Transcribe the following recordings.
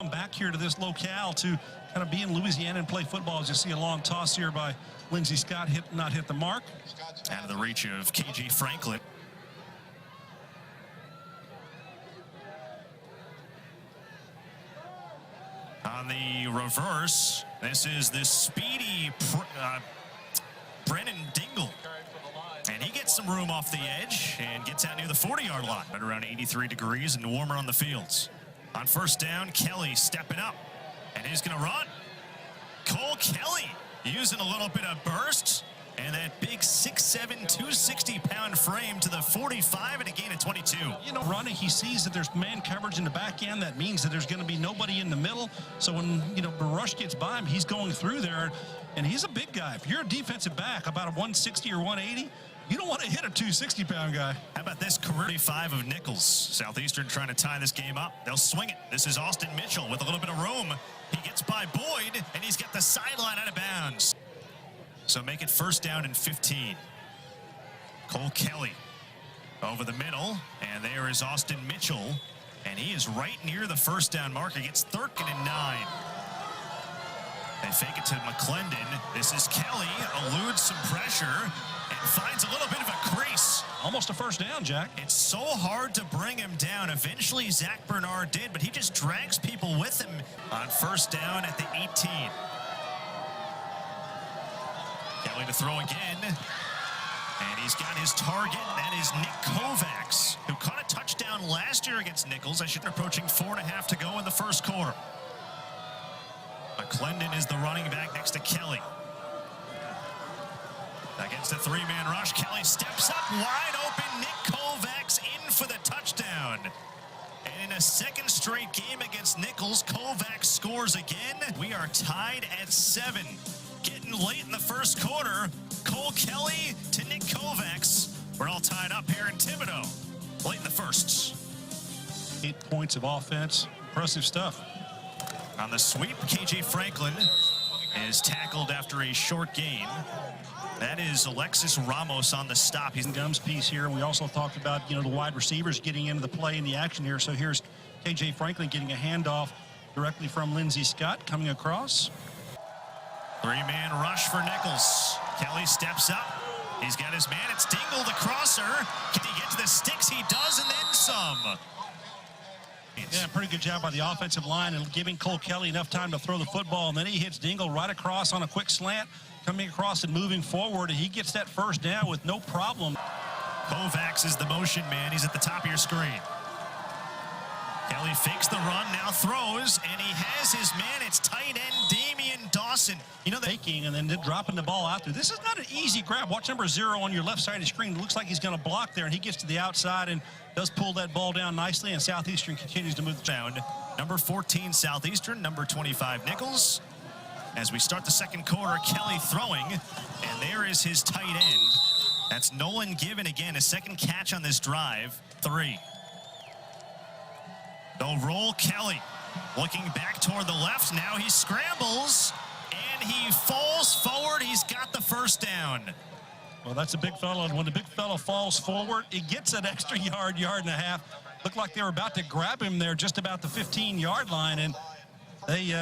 Come back here to this locale to kind of be in Louisiana and play football. As you see a long toss here by Lindsey Scott, not hit the mark. Out of the reach of KJ Franklin. On the reverse, this is the speedy Brennan Dingle. And he gets some room off the edge and gets out near the 40-yard line. Right around 83 degrees and warmer on the fields. On first down, Kelly stepping up. And he's going to run. Cole Kelly using a little bit of burst. And that big 6'7", 260-pound frame to the 45 and a gain of 22. You know, running, he sees that there's man coverage in the back end. That means that there's going to be nobody in the middle. So when, you know, the rush gets by him, he's going through there. And he's a big guy. If you're a defensive back, about a 160 or 180, you don't want to hit a 260-pound guy. How about this career 5 of Nicholls? Southeastern trying to tie this game up. They'll swing it. This is Austin Mitchell with a little bit of room. He gets by Boyd, and he's got the sideline out of bounds. So make it first down and 15. Cole Kelly over the middle, and there is Austin Mitchell, and he is right near the first down marker. Gets 13 and 9. They fake it to McClendon. This is Kelly, eludes some pressure, and finds a little bit of a crease. Almost a first down, Jack. It's so hard to bring him down. Eventually, Zach Bernard did, but he just drags people with him on first down at the 18. Kelly to throw again, and he's got his target. That is Nick Kovacs, who caught a touchdown last year against Nicholls. I should be approaching 4.5 to go in the first quarter. McClendon is the running back next to Kelly. Against a 3-man rush, Kelly steps up wide open. Nick Kovacs in for the touchdown. And in a second straight game against Nicholls, Kovacs scores again. We are tied at 7. Getting late in the first quarter, Cole Kelly to Nick Kovacs. We're all tied up here in Thibodaux, late in the first. 8 points of offense. Impressive stuff. On the sweep, KJ Franklin is tackled after a short gain. That is Alexis Ramos on the stop. He's in Gums piece here. We also talked about, you know, the wide receivers getting into the play in the action here. So here's KJ Franklin getting a handoff directly from Lindsey Scott coming across. 3-man rush for Nicholls. Kelly steps up. He's got his man. It's Dingle, the crosser. Can he get to the sticks? He does, and then some. Yeah, pretty good job by the offensive line and giving Cole Kelly enough time to throw the football. And then he hits Dingle right across on a quick slant, coming across and moving forward. And he gets that first down with no problem. Kovacs is the motion man. He's at the top of your screen. Kelly fakes the run, now throws, and he has his man. It's tight end Damian Dawson. You know, taking and then dropping the ball out there. This is not an easy grab. Watch number 0 on your left side of the screen. It looks like he's going to block there, and he gets to the outside and does pull that ball down nicely, and Southeastern continues to move the down. Number 14 Southeastern, number 25 Nicholls. As we start the second quarter, Kelly throwing, and there is his tight end. That's Nolan Given again, a second catch on this drive. 3. They'll roll Kelly, looking back toward the left. Now he scrambles, and he falls forward. He's got the first down. Well, that's a big fella, and when the big fella falls forward, it gets an extra yard and a half. Looked like they were about to grab him there just about the 15-yard line, and they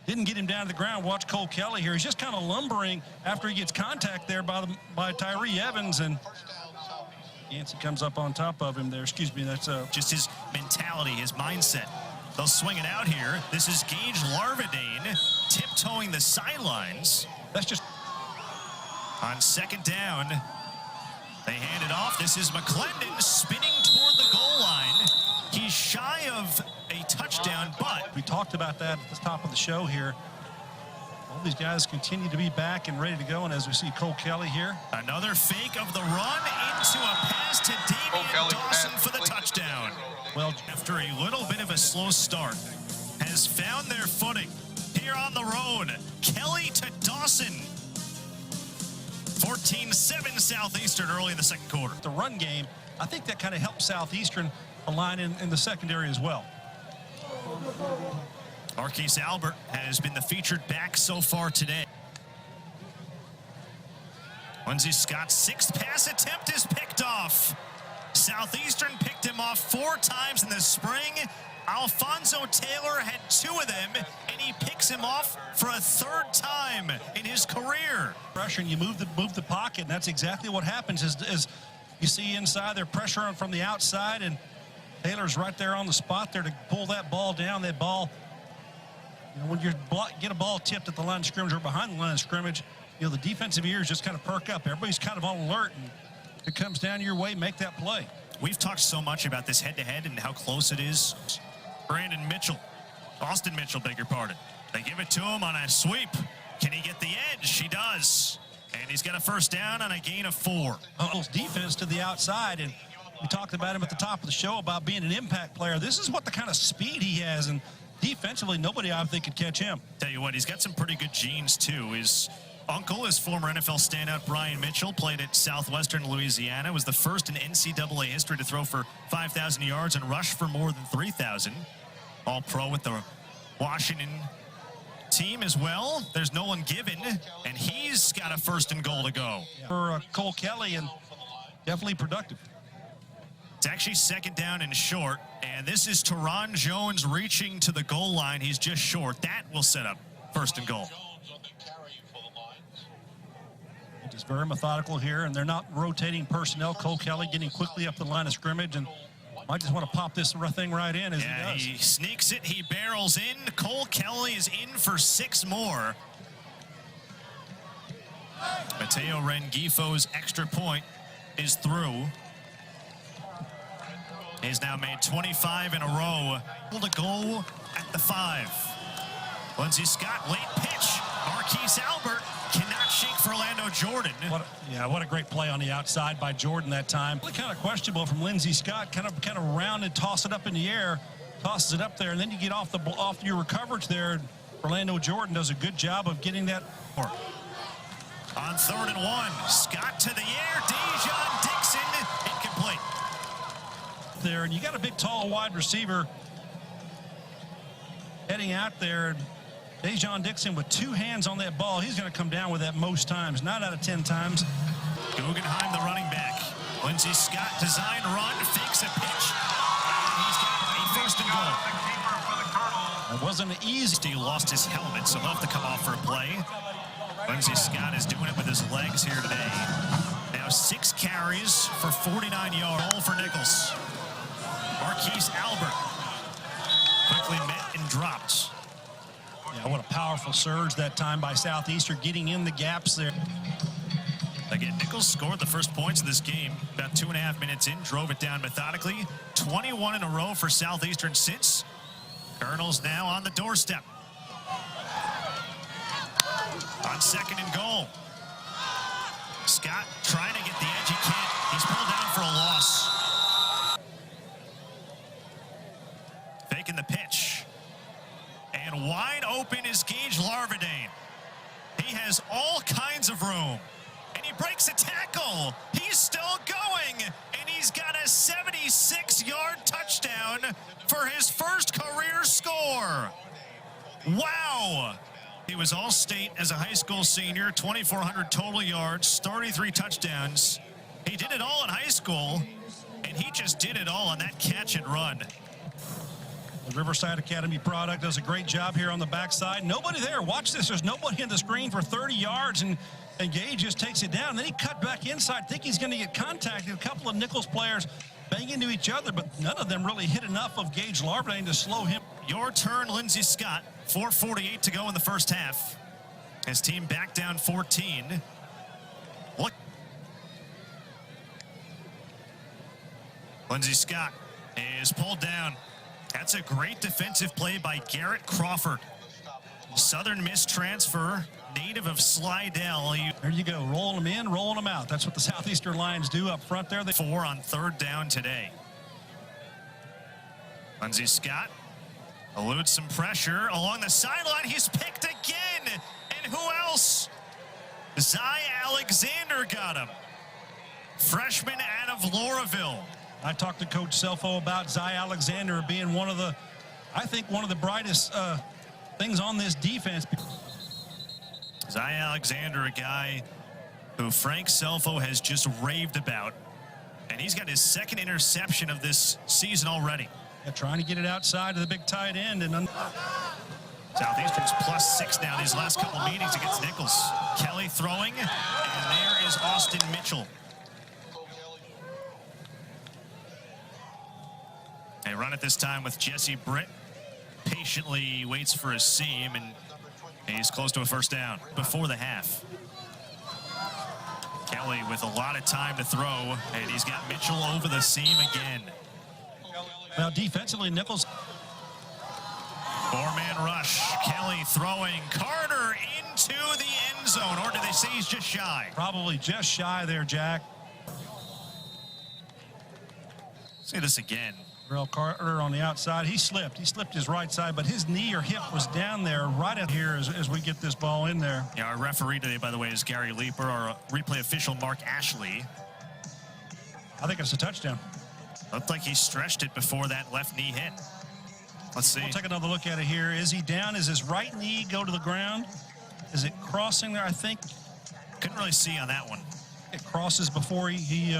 didn't get him down to the ground. Watch Cole Kelly here. He's just kind of lumbering after he gets contact there by Tyree Evans, and Yancey comes up on top of him there. Excuse me, that's just his mentality, his mindset. They'll swing it out here. This is Gage Larvadane tiptoeing the sidelines. That's just on second down. They hand it off. This is McClendon spinning toward the goal line. He's shy of a touchdown, but we talked about that at the top of the show here. All these guys continue to be back and ready to go, and as we see Cole Kelly here. Another fake of the run into a pass to Damian Dawson for the touchdown. Well, after a little bit of a slow start, has found their footing here on the road. Kelly to Dawson. 14-7 Southeastern early in the second quarter. The run game, I think that kind of helped Southeastern align in the secondary as well. Marquise Albert has been the featured back so far today. Lindsey Scott's 6th pass attempt is picked off. Southeastern picked him off 4 times in the spring. Alfonso Taylor had 2 of them, and he picks him off for a 3rd time in his career. Pressure, and you move the pocket, and that's exactly what happens is you see inside, they're pressuring from the outside, and Taylor's right there on the spot there to pull that ball down. That ball, you know, when you get a ball tipped at the line of scrimmage or behind the line of scrimmage, you know, the defensive ears just kind of perk up. Everybody's kind of on alert, and if it comes down your way, make that play. We've talked so much about this head-to-head and how close it is. Austin Mitchell, beg your pardon. They give it to him on a sweep. Can he get the edge? He does. And he's got a 1st down on a gain of 4. Defense to the outside, and we talked about him at the top of the show about being an impact player. This is what the kind of speed he has, and defensively, nobody I think could catch him. Tell you what, he's got some pretty good genes, too. His uncle is former NFL standout Brian Mitchell, played at Southwestern Louisiana, was the first in NCAA history to throw for 5,000 yards and rush for more than 3,000. All-pro with the Washington team as well. There's Nolan Gibbon, and he's got a 1st and goal to go. For Cole Kelly, and definitely productive. It's actually 2nd down and short, and this is Teron Jones reaching to the goal line. He's just short. That will set up 1st and goal. Just very methodical here, and they're not rotating personnel. Cole Kelly getting quickly up the line of scrimmage, and might just want to pop this thing right in as he does. He sneaks it. He barrels in. Cole Kelly is in for 6 more. Mateo Rengifo's extra point is through. He's now made 25 in a row. To go at the 5. Lindsey Scott, late pitch. Marquise Albert cannot shake for Orlando Jordan. What a great play on the outside by Jordan that time. Really kind of questionable from Lindsey Scott. Kind of rounded, toss it up in the air, tosses it up there, and then you get off your coverage there. Orlando Jordan does a good job of getting that. On 3rd and 1, Scott to the air. Dejon Dixon incomplete. There, and you got a big, tall, wide receiver heading out there. Dejon Dixon with 2 hands on that ball. He's going to come down with that most times, 9 out of 10 times. Guggenheim, the running back. Lindsey Scott, design run, fakes a pitch. And he's got a 1st and goal. It wasn't easy. He lost his helmet, so he'll have to come off for a play. Lindsey Scott is doing it with his legs here today. Now 6 carries for 49 yards. Goal for Nicholls. Marquise Albert quickly met and dropped. Yeah, what a powerful surge that time by Southeastern, getting in the gaps there. Again, Nicholls scored the first points of this game about 2.5 minutes in, drove it down methodically. 21 in a row for Southeastern since. Colonels now on the doorstep. On 2nd and goal. Scott trying to get the edge. He can't. He's pulled down for a loss. Faking the pitch. And wide open is Gage Larvadain. He has all kinds of room. And he breaks a tackle. He's still going. And he's got a 76-yard touchdown for his 1st career score. Wow. He was all-state as a high school senior, 2,400 total yards, 33 touchdowns. He did it all in high school, and he just did it all on that catch and run. The Riverside Academy product does a great job here on the backside. Nobody there. Watch this. There's nobody in the screen for 30 yards, and Gage just takes it down. Then he cut back inside. I think he's going to get contacted. A couple of Nicholls players bang into each other, but none of them really hit enough of Gage Larvadain to slow him. Your turn, Lindsey Scott. 4:48 to go in the first half. His team back down 14. Look. Lindsey Scott is pulled down. That's a great defensive play by Garrett Crawford. Southern Miss transfer, native of Slidell. There you go, rolling them in, rolling them out. That's what the Southeastern Lions do up front there. 4 on 3rd down today. Lindsey Scott eludes some pressure along the sideline. He's picked again. And who else? Zy Alexander got him. Freshman out of Lauraville. I talked to Coach Selfo about Zy Alexander being one of the, I think, one of the brightest things on this defense. Zy Alexander, a guy who Frank Selfo has just raved about. And he's got his 2nd interception of this season already. Yeah, trying to get it outside to the big tight end. And Southeastern's +6 now these last couple meetings against Nicholls. Kelly throwing, and there is Austin Mitchell. They run it this time with Jesse Britt. Patiently waits for a seam, and he's close to a first down before the half. Kelly with a lot of time to throw, and he's got Mitchell over the seam again. Well, defensively, Nicholls. Four-man rush. Kelly throwing. Carter into the end zone. Or do they say he's just shy? Probably just shy there, Jack. See this again. Real Carter on the outside. He slipped. He slipped his right side, but his knee or hip was down there right out here as we get this ball in there. Yeah, our referee today, by the way, is Gary Leeper. Our replay official, Mark Ashley. I think it's a touchdown. Looked like he stretched it before that left knee hit. Let's see. We'll take another look at it here. Is he down? Is his right knee go to the ground? Is it crossing there? I think. Couldn't really see on that one. It crosses before he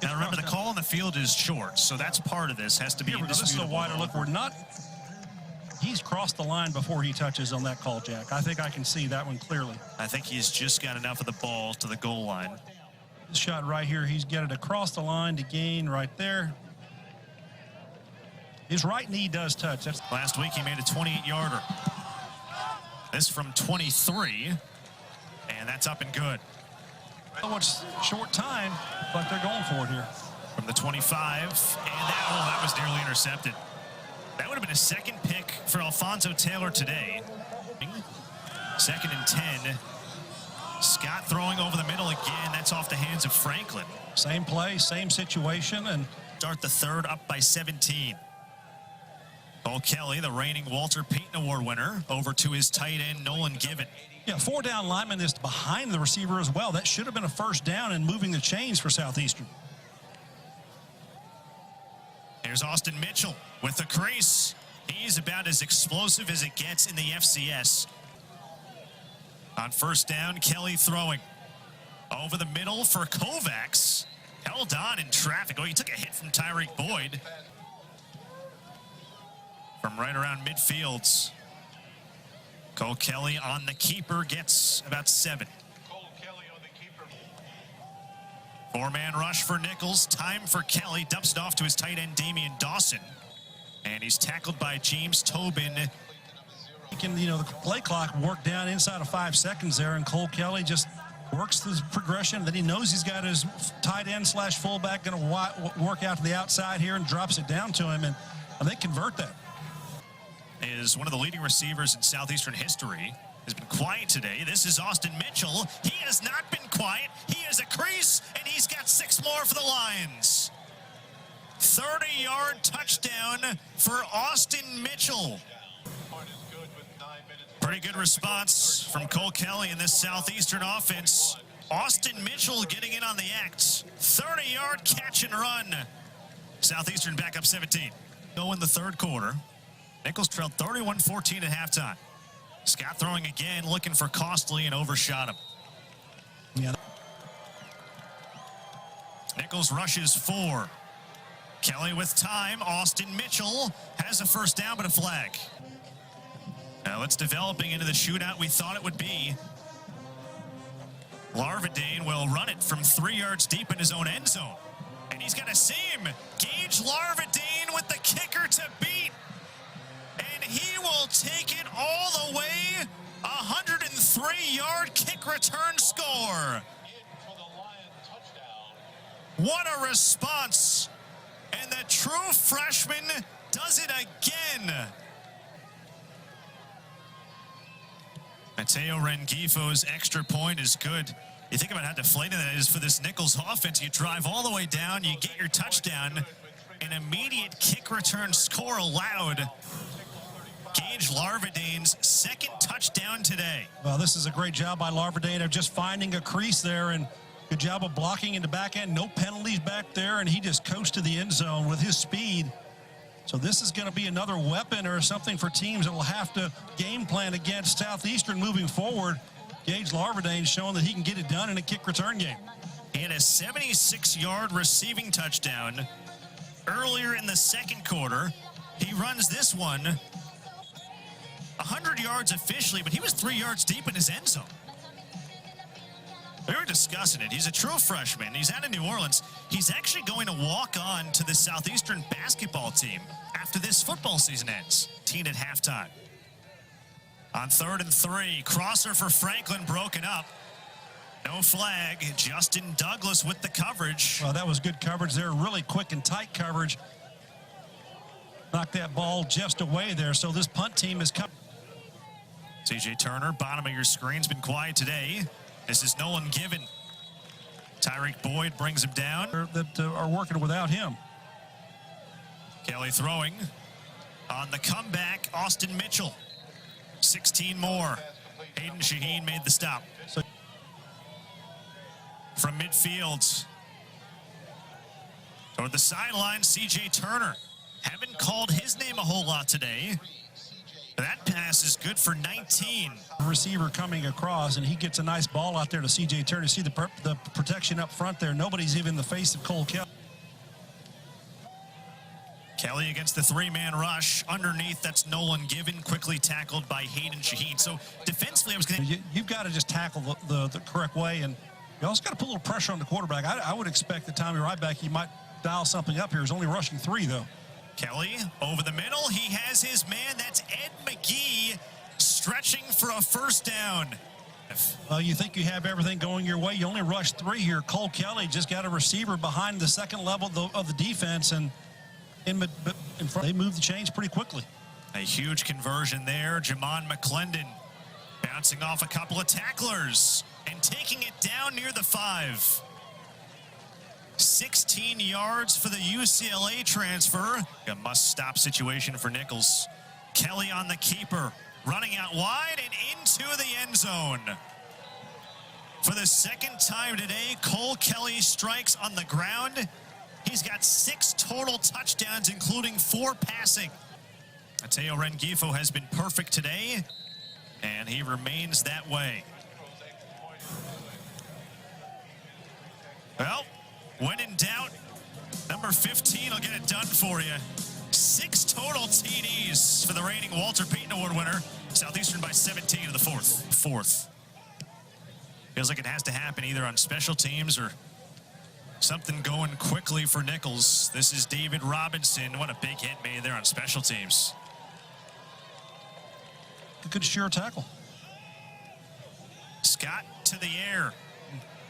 now remember, the call on the field is short, so that's part of this. Has to be indisputable. This is a wider look. We're not. He's crossed the line before he touches on that call, Jack. I think I can see that one clearly. I think he's just got enough of the ball to the goal line. This shot right here, he's got it across the line to gain right there. His right knee does touch. That's last week he made a 28-yarder. This from 23, and that's up and good. so much short time, but they're going for it here. From the 25, and that was nearly intercepted. That would have been a second pick for Alfonso Taylor today. 2nd and 10. Scott throwing over the middle again. That's off the hands of Franklin. Same play, same situation, and start the third up by 17. Cole Kelly, the reigning Walter Payton Award winner, over to his tight end, Nolan Given. Yeah, 4-down lineman is behind the receiver as well. That should have been a first down and moving the chains for Southeastern. Here's Austin Mitchell with the crease. He's about as explosive as it gets in the FCS. On first down, Kelly throwing. Over the middle for Kovacs. Held on in traffic. Oh, he took a hit from Tyreek Boyd. From right around midfields. Cole Kelly on the keeper gets about 7. Cole Kelly on the keeper. 4-man rush for Nicholls. Time for Kelly. Dumps it off to his tight end, Damian Dawson. And he's tackled by James Tobin. He can, the play clock work down inside of 5 seconds there, and Cole Kelly just works the progression. Then he knows he's got his tight end / fullback going to work out to the outside here and drops it down to him, and they convert that. Is one of the leading receivers in Southeastern history. Has been quiet today. This is Austin Mitchell. He has not been quiet. He has a crease, and he's got 6 more for the Lions. 30-yard touchdown for Austin Mitchell. Pretty good response from Cole Kelly in this Southeastern offense. Austin Mitchell getting in on the act. 30-yard catch and run. Southeastern back up 17. Go in the third quarter. Nicholls trailed 31-14 at halftime. Scott throwing again, looking for Costly, and overshot him. Yeah. Nicholls rushes 4. Kelly with time. Austin Mitchell has a first down, but a flag. Now it's developing into the shootout we thought it would be. Larvadane will run it from 3 yards deep in his own end zone. And he's got a seam. Gage Larvadane with the kicker to beat. And he will take it all the way. 103-yard kick return score. What a response. And the true freshman does it again. Mateo Rengifo's extra point is good. You think about how deflating that is for this Nicholls offense. You drive all the way down, you get your touchdown, an immediate kick return score allowed. Gage Larvadane's 2nd touchdown today. Well, this is a great job by Larvadane of just finding a crease there, and good job of blocking in the back end. No penalties back there, and he just coasted the end zone with his speed. So this is going to be another weapon or something for teams that will have to game plan against Southeastern moving forward. Gage Larvadane showing that he can get it done in a kick return game. He had a 76-yard receiving touchdown earlier in the second quarter. He runs this one 100 yards officially, but he was 3 yards deep in his end zone. We were discussing it. He's a true freshman. He's out of New Orleans. He's actually going to walk on to the Southeastern basketball team after this football season ends. Teen at halftime. On 3rd and 3, crosser for Franklin broken up. No flag. Justin Douglas with the coverage. Well, that was good coverage there. Really quick and tight coverage. Knocked that ball just away there. So this punt team is coming. CJ Turner, bottom of your screen's been quiet today. This is Nolan Given. Tyreek Boyd brings him down. That are working without him. Kelly throwing. On the comeback, Austin Mitchell. 16 more. Hayden Shaheen made the stop. So from midfield toward the sideline, CJ Turner. Haven't called his name a whole lot today. That pass is good for 19. Receiver coming across, and he gets a nice ball out there to CJ Turner. See the protection up front there. Nobody's even in the face of Cole Kelly. Kelly against the 3-man rush. Underneath, that's Nolan Given, quickly tackled by Hayden Shaheen. So defensively, I was going to... You've got to just tackle the correct way, and you also got to put a little pressure on the quarterback. I would expect that Tommy Ryback, he might dial something up here. He's only rushing 3, though. Kelly over the middle. He has his man. That's Ed McGee stretching for a first down. Well, you think you have everything going your way. You only rushed 3 here. Cole Kelly just got a receiver behind the second level of the defense, and in front, they moved the chains pretty quickly. A huge conversion there. Jamon McClendon bouncing off a couple of tacklers and taking it down near the 5. 16 yards for the UCLA transfer. A must-stop situation for Nicholls. Kelly on the keeper, running out wide and into the end zone. For the second time today, Cole Kelly strikes on the ground. He's got 6 total touchdowns, including 4 passing. Mateo Rengifo has been perfect today, and he remains that way. Well, when in doubt, number 15 will get it done for you. 6 total TDs for the reigning Walter Payton Award winner. Southeastern by 17 in the fourth. Feels like it has to happen either on special teams or something going quickly for Nicholls. This is David Robinson. What a big hit made there on special teams. A good sure tackle. Scott to the air.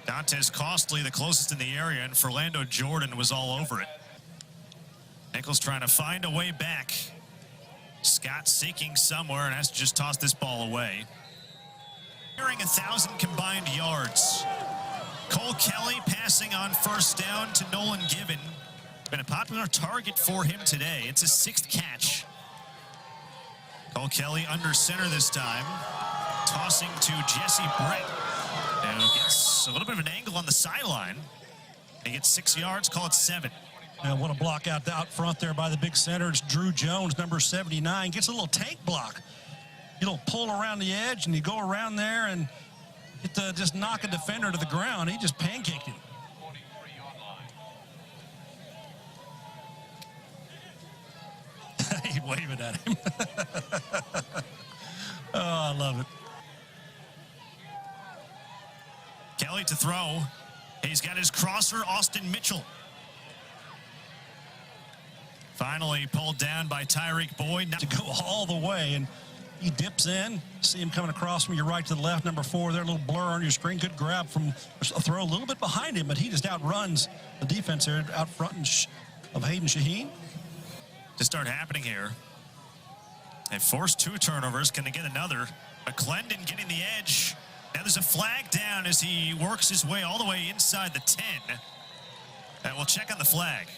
Dantes Costly, the closest in the area, and Philando Jordan was all over it. Nicholls trying to find a way back. Scott seeking somewhere and has to just toss this ball away. Nearing 1,000 combined yards. Cole Kelly passing on first down to Nolan Given. Been a popular target for him today. It's his 6th catch. Cole Kelly under center this time. Tossing to Jesse Brett, who gets a little bit of an angle on the sideline. He gets 6 yards, call it 7. And what a block out front there by the big center. It's Drew Jones, number 79. Gets a little tank block. You know, pull around the edge, and you go around there and just knock a defender to the ground. He just pancaked him. He's waving at him. Oh, I love it. Kelly to throw. He's got his crosser, Austin Mitchell. Finally pulled down by Tyreek Boyd. To go all the way, and he dips in. See him coming across from your right to the left, number 4 there, a little blur on your screen. Good grab from a throw a little bit behind him, but he just outruns the defense there out front of Hayden Shaheen. To start happening here. They forced 2 turnovers. Can they get another? McClendon getting the edge. Now there's a flag down as he works his way all the way inside the 10. And we'll check on the flag.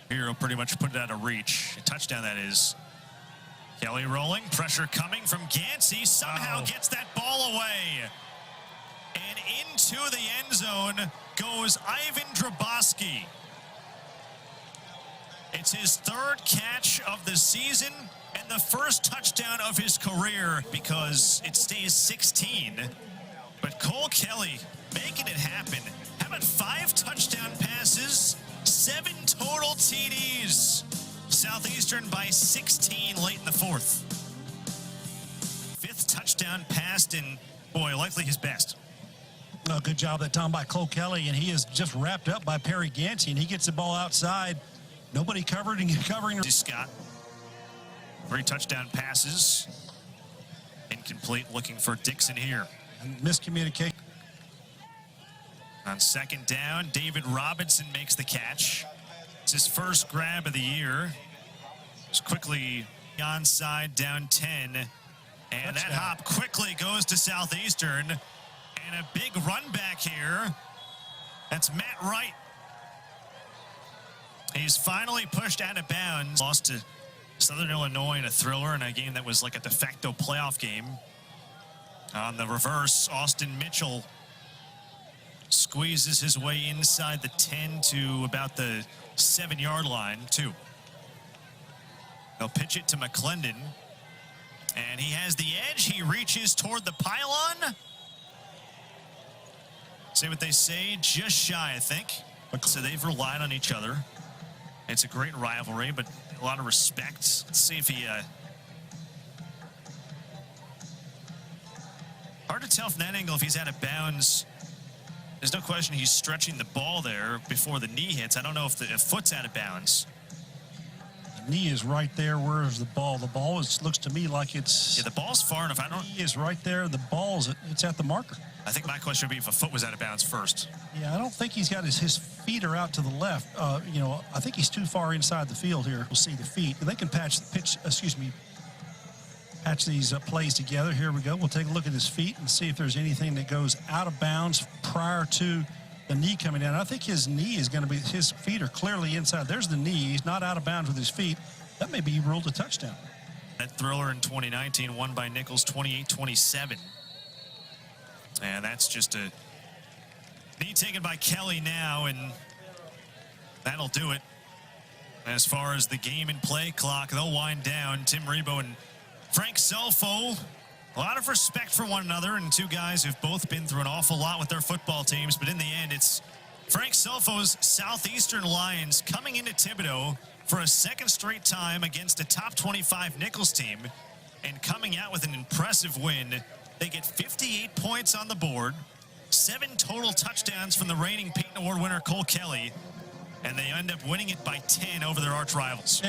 Here will pretty much put it out of reach. A touchdown, that is. Kelly rolling, pressure coming from Gansey. Somehow gets that ball away. And into the end zone goes Ivan Draboski. It's his 3rd catch of the season and the first touchdown of his career, because it stays 16. But Cole Kelly making it happen. How about 5 touchdown passes, 7 total TDs? Southeastern by 16 late in the 4th. 5th touchdown passed, and boy, likely his best. Oh, good job that time by Cole Kelly, and he is just wrapped up by Perry Gansey, and he gets the ball outside. Nobody covering. Scott. 3 touchdown passes. Incomplete, looking for Dixon here. Miscommunication. On 2nd down, David Robinson makes the catch. It's his first grab of the year. It's quickly onside, down 10. And that hop quickly goes to Southeastern. And a big run back here. That's Matt Wright. He's finally pushed out of bounds. Lost to Southern Illinois in a thriller in a game that was like a de facto playoff game. On the reverse, Austin Mitchell squeezes his way inside the 10 to about the 7-yard line, 2. They'll pitch it to McClendon. And he has the edge. He reaches toward the pylon. Say what they say, just shy, I think. So they've relied on each other. It's a great rivalry, but a lot of respect. Let's see if he... Hard to tell from that angle if he's out of bounds. There's no question he's stretching the ball there before the knee hits. I don't know if the foot's out of bounds. The knee is right there. Where is the ball? The ball looks to me like it's... Yeah, the ball's far enough. The knee is right there. The ball's it's at the marker. I think my question would be if a foot was out of bounds first. Yeah, I don't think he's got his feet are out to the left. You know, I think he's too far inside the field here. We'll see the feet. They can patch these plays together. Here we go. We'll take a look at his feet and see if there's anything that goes out of bounds prior to the knee coming down. I think his knee is going to be, his feet are clearly inside. There's the knee. He's not out of bounds with his feet. That may be ruled a touchdown. That thriller in 2019 won by Nicholls 28-27. And that's just a knee taken by Kelly now, and that'll do it. As far as the game and play clock, they'll wind down. Tim Rebo and Frank Selfo, a lot of respect for one another, and 2 guys who've both been through an awful lot with their football teams, but in the end, it's Frank Selfo's Southeastern Lions coming into Thibodaux for a 2nd straight time against a top 25 Nicholls team, and coming out with an impressive win. They get 58 points on the board, 7 total touchdowns from the reigning Peyton Award winner Cole Kelly, and they end up winning it by 10 over their arch rivals.